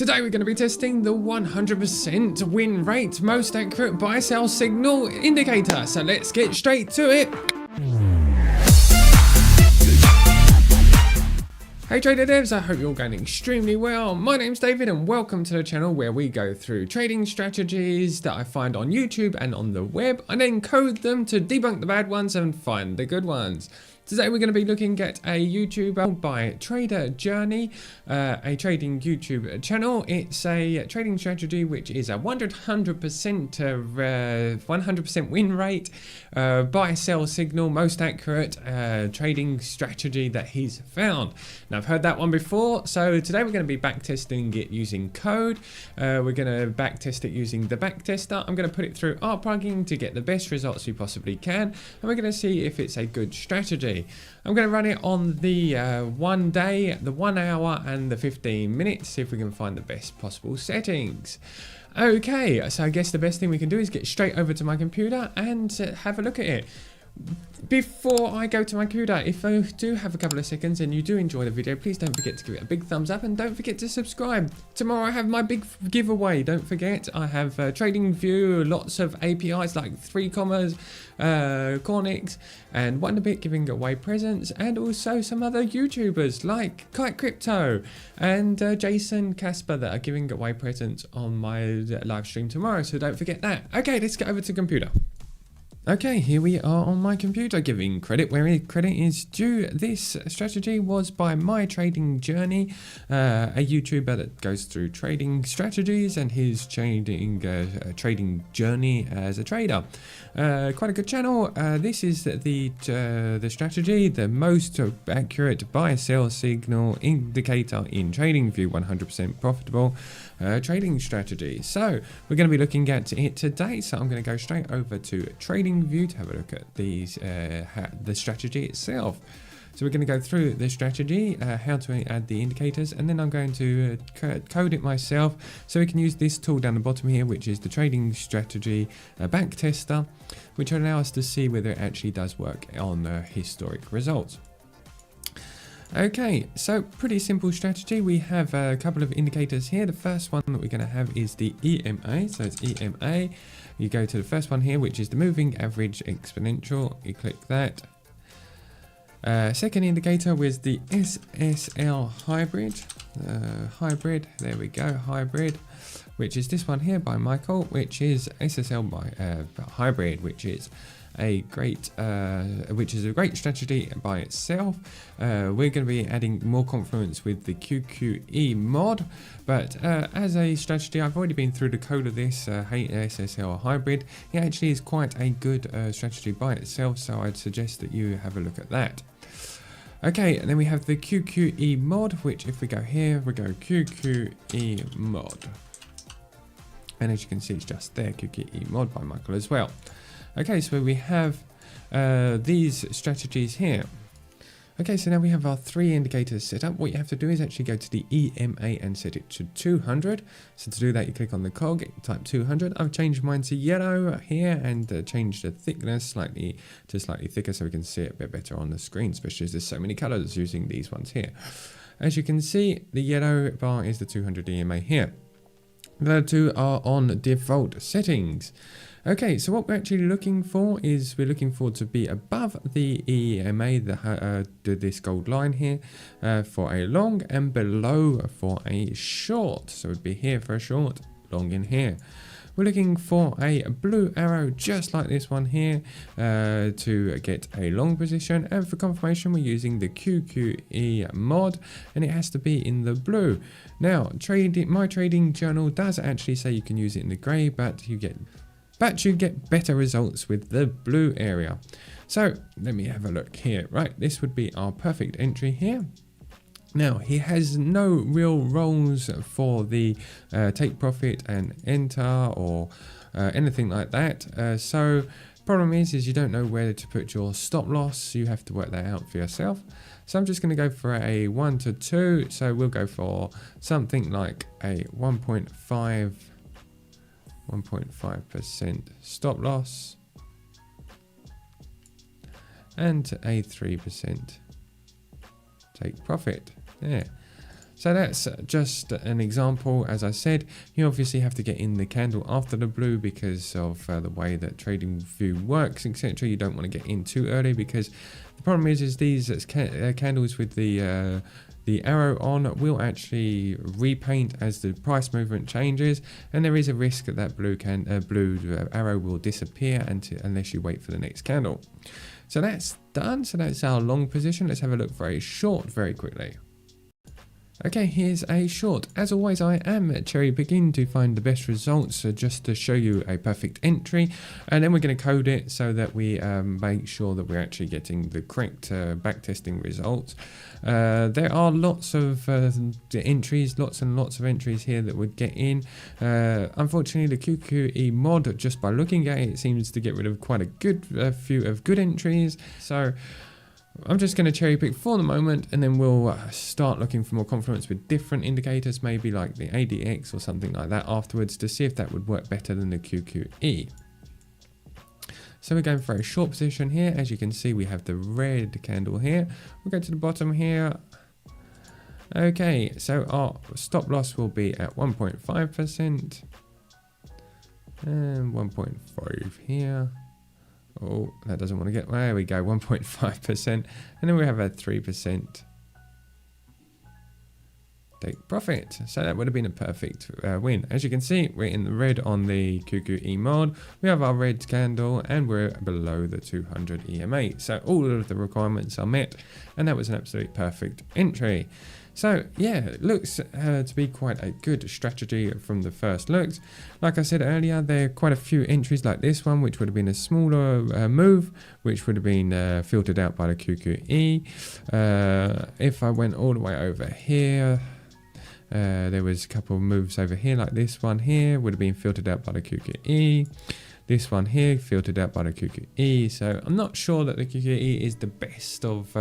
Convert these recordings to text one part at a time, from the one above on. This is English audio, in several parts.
Today we're going to be testing the 100% win rate most accurate buy sell signal indicator. So let's get straight to it. Hey trader devs, I hope you're all going extremely well. My name's David and welcome to the channel where we go through trading strategies that I find on YouTube and on the web and then code them to debunk the bad ones and find the good ones. Today we're going to be looking at a YouTuber by Trader Journey, a trading YouTube channel. It's a trading strategy which is a 100% win rate, buy sell signal, most accurate trading strategy that he's found. Now I've heard that one before, so today we're going to be back testing it using code. We're going to back test it using the back tester. I'm going to put it through our plugin to get the best results we possibly can, and we're going to see if it's a good strategy. I'm going to run it on the 1 day, the 1 hour and the 15 minutes, see if we can find the best possible settings. Okay, so I guess the best thing we can do is get straight over to my computer and have a look at it. Before I go to my computer, if I do have a couple of seconds and you do enjoy the video, please don't forget to give it a big thumbs up and don't forget to subscribe. Tomorrow I have my big giveaway. Don't forget, I have TradingView, lots of APIs like 3 commas, Cornix and Wonderbit giving away presents, and also some other YouTubers like Kite Crypto and Jason Casper that are giving away presents on my live stream tomorrow, so don't forget that. Okay, let's get over to the computer. Okay, here we are on my computer, giving credit where credit is due. This strategy was by My Trading Journey, a YouTuber that goes through trading strategies and his trading journey as a trader. Quite a good channel. This is the strategy, the most accurate buy sell signal indicator in TradingView, 100% profitable trading strategy. So we're going to be looking at it today. So I'm going to go straight over to TradingView to have a look at these the strategy itself. So we're going to go through the strategy, how to add the indicators, and then I'm going to code it myself so we can use this tool down the bottom here, which is the trading strategy back tester, which will allow us to see whether it actually does work on historic results. Okay, so pretty simple strategy. We have a couple of indicators here. The first one that we're going to have is the EMA. So it's EMA. You go to the first one here, which is the moving average exponential. You click that. Second indicator was the SSL hybrid. There we go, hybrid, which is this one here by Michael, which is SSL by hybrid, which is a great strategy by itself. We're going to be adding more confluence with the QQE mod, but as a strategy, I've already been through the code of this SSL hybrid. It actually is quite a good strategy by itself, so I'd suggest that you have a look at that. Okay, and then we have the QQE mod, which if we go here, we go QQE mod. And as you can see, it's just there, QQE mod by Michael as well. Okay, so we have these strategies here. Okay, so now we have our 3 indicators set up. What you have to do is actually go to the EMA and set it to 200. So to do that, you click on the cog, type 200. I've changed mine to yellow here and changed the thickness slightly thicker so we can see it a bit better on the screen, especially as there's so many colors using these ones here. As you can see, the yellow bar is the 200 EMA here. The other 2 are on default settings. Okay, so what we're actually looking for is we're looking for to be above the EMA, this gold line here, for a long and below for a short. So it would be here for a short, long in here. We're looking for a blue arrow just like this one here to get a long position, and for confirmation we're using the QQE mod and it has to be in the blue. Now My Trading Journal does actually say you can use it in the grey, but you get better results with the blue area. So let me have a look here. Right, this would be our perfect entry here. Now he has no real roles for the take profit and enter or anything like that. So problem is you don't know where to put your stop loss. You have to work that out for yourself. So I'm just going to go for a 1 to 2. So we'll go for something like a 1.5% stop loss and a 3% take profit. Yeah. So that's just an example. As I said, you obviously have to get in the candle after the blue because of the way that TradingView works, etc. You don't want to get in too early because the problem is these candles with the arrow on will actually repaint as the price movement changes, and there is a risk that that blue arrow will disappear unless you wait for the next candle. So that's done. So that's our long position. Let's have a look for a short very quickly. Okay, here's a short. As always, I am cherry picking to find the best results just to show you a perfect entry, and then we're going to code it so that we make sure that we're actually getting the correct backtesting results. There are lots of entries, lots and lots of entries here that would get in. Unfortunately, the QQE mod, just by looking at it, seems to get rid of quite a few of good entries. So I'm just going to cherry pick for the moment, and then we'll start looking for more confluence with different indicators, maybe like the ADX or something like that afterwards, to see if that would work better than the QQE. So we're going for a short position here. As you can see, we have the red candle here. We'll go to the bottom here. Okay, so our stop loss will be at 1.5% and 1.5 here. Oh, that doesn't want to get, there we go, 1.5%. And then we have a 3% take profit. So that would have been a perfect win. As you can see, we're in the red on the QQE mod. We have our red candle and we're below the 200 EMA. So all of the requirements are met, and that was an absolute perfect entry. So yeah, it looks to be quite a good strategy from the first looks. Like I said earlier, there are quite a few entries like this one, which would have been a smaller move, which would have been filtered out by the QQE. If I went all the way over here, there was a couple of moves over here, like this one here, would have been filtered out by the QQE. This one here filtered out by the QQE. So I'm not sure that the QQE is the best of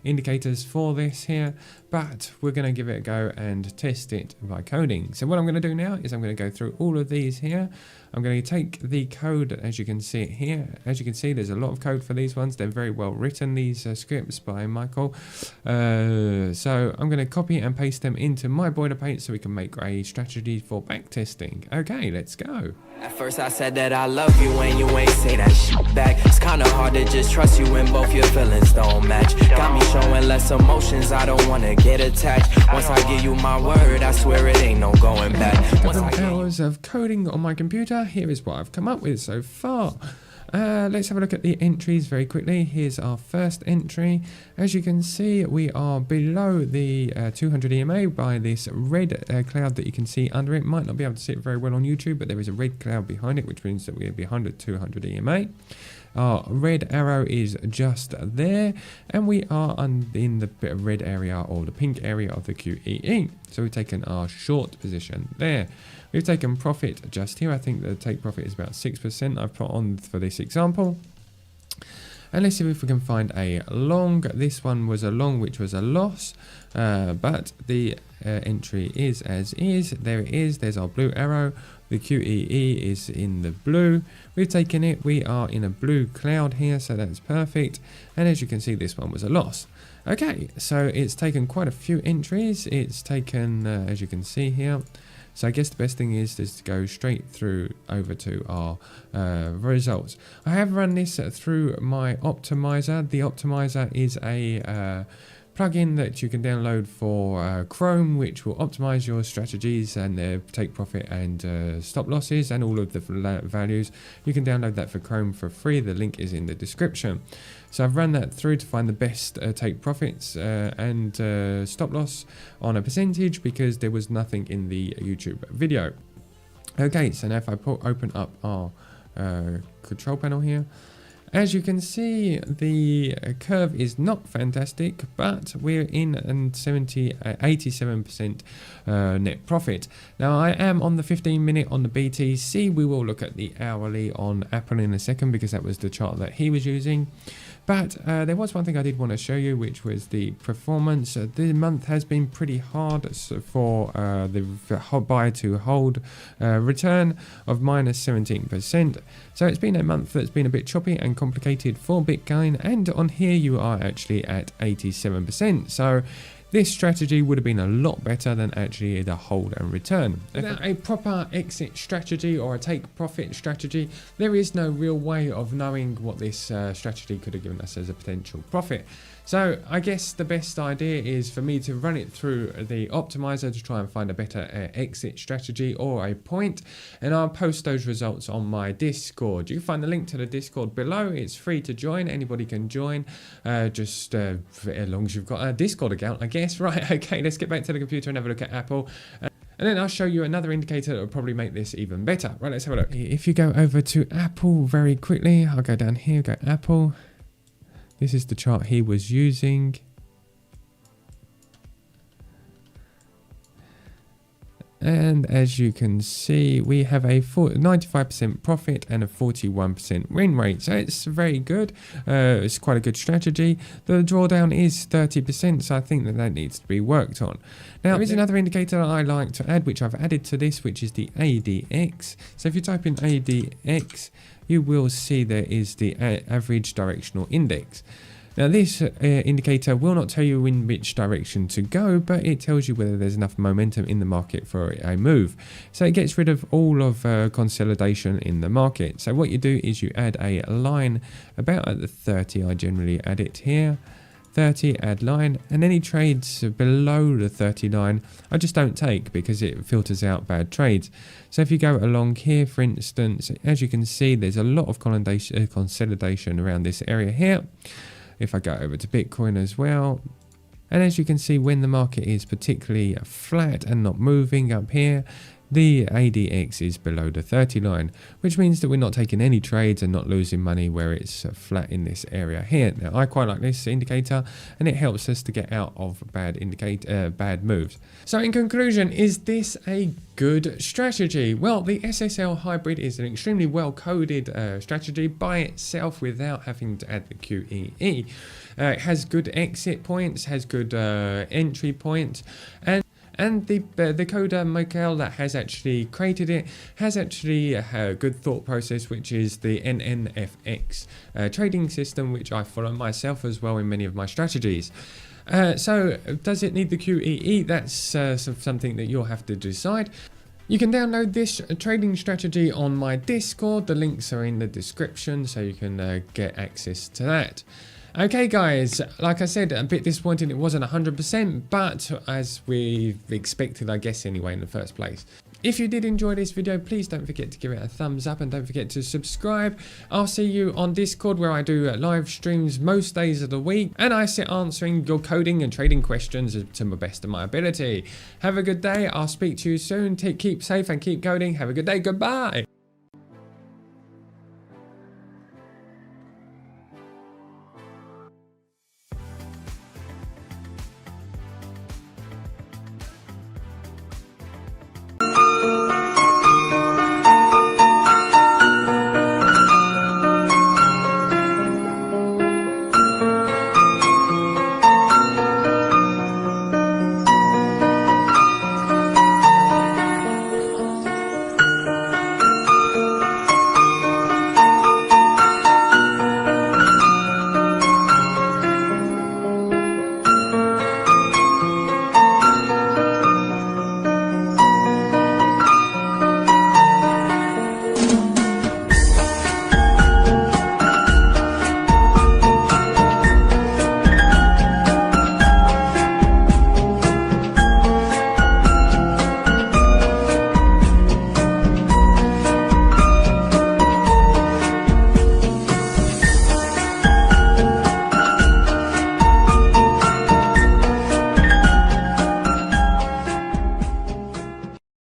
indicators for this here, but we're going to give it a go and test it by coding. So what I'm going to do now is I'm going to go through all of these here. I'm going to take the code as you can see it here. As you can see, there's a lot of code for these ones. They're very well written, these scripts by Michael. So I'm going to copy and paste them into my boilerplate so we can make a strategy for backtesting. Okay, let's go. At first I said that I love you and you ain't say that shit back. It's kinda hard to just trust you when both your feelings don't match. Got me showing less emotions, I don't wanna get attached. Once I give you my word, I swear it ain't no going back. Hours of coding on my computer, here is what I've come up with so far. Let's have a look at the entries very quickly. Here's our first entry. As you can see, we are below the 200 EMA by this red cloud that you can see under it. Might not be able to see it very well on YouTube, but there is a red cloud behind it, which means that we are behind the 200 EMA. Our red arrow is just there, and we are in the bit of red area or the pink area of the QEE. So we've taken our short position there. We've taken profit just here. I think the take profit is about 6% I've put on for this example. And let's see if we can find a long. This one was a long, which was a loss, but the entry is as is. There it is. There's our blue arrow. The QEE is in the blue. We've taken it. We are in a blue cloud here, so that's perfect. And as you can see, this one was a loss. Okay, so it's taken quite a few entries. It's taken, as you can see here. So I guess the best thing is to go straight through over to our results. I have run this through my optimizer. The optimizer is a plugin that you can download for Chrome, which will optimize your strategies and take profit and stop losses and all of the values. You can download that for Chrome for free. The link is in the description. So I've run that through to find the best take profits and stop loss on a percentage, because there was nothing in the YouTube video. Okay, so now if I open up our control panel here, as you can see, the curve is not fantastic, but we're in 87% net profit. Now I am on the 15-minute on the BTC. We will look at the hourly on Apple in a second, because that was the chart that he was using. But there was one thing I did want to show you, which was the performance. The month has been pretty hard for the buy to hold return of minus 17%. So it's been a month that's been a bit choppy and complicated for Bitcoin. And on here you are actually at 87%. So this strategy would have been a lot better than actually the hold and return. Without a proper exit strategy or a take profit strategy, there is no real way of knowing what this strategy could have given us as a potential profit. So I guess the best idea is for me to run it through the optimizer to try and find a better exit strategy or a point, and I'll post those results on my Discord. You can find the link to the Discord below. It's free to join. Anybody can join, just as long as you've got a Discord account, I guess. Right, okay, let's get back to the computer and have a look at Apple. And then I'll show you another indicator that will probably make this even better. Right, let's have a look. If you go over to Apple very quickly, I'll go down here, go Apple. This is the chart he was using. And as you can see, we have a 95% profit and a 41% win rate. So it's very good. It's quite a good strategy. The drawdown is 30%, so I think that needs to be worked on. Now, there is another indicator that I like to add, which I've added to this, which is the ADX. So if you type in ADX, you will see there is the average directional index. Now this indicator will not tell you in which direction to go, but it tells you whether there's enough momentum in the market for a move. So it gets rid of all of consolidation in the market. So what you do is you add a line about at the 30, I generally add it here. 30, add line, and any trades below the 39 I just don't take because it filters out bad trades. So if you go along here, for instance, as you can see, there's a lot of consolidation around this area here. If I go over to Bitcoin as well, and as you can see, when the market is particularly flat and not moving up here, the ADX is below the 30 line, which means that we're not taking any trades and not losing money where it's flat in this area here. Now, I quite like this indicator, and it helps us to get out of bad moves. So in conclusion, is this a good strategy? Well, the SSL hybrid is an extremely well coded strategy by itself without having to add the QEE. It has good exit points, has good entry points, and the coder Michael that has actually created it has actually a good thought process, which is the NNFX trading system, which I follow myself as well in many of my strategies. So does it need the QEE? That's something that you'll have to decide. You can download this trading strategy on my Discord. The links are in the description, so you can get access to that. Okay guys, like I said, a bit disappointing it wasn't 100%, but as we've expected, I guess anyway, in the first place. If you did enjoy this video, please don't forget to give it a thumbs up and don't forget to subscribe. I'll see you on Discord, where I do live streams most days of the week, and I sit answering your coding and trading questions to the best of my ability. Have a good day. I'll speak to you soon. Keep safe and keep coding. Have a good day. Goodbye.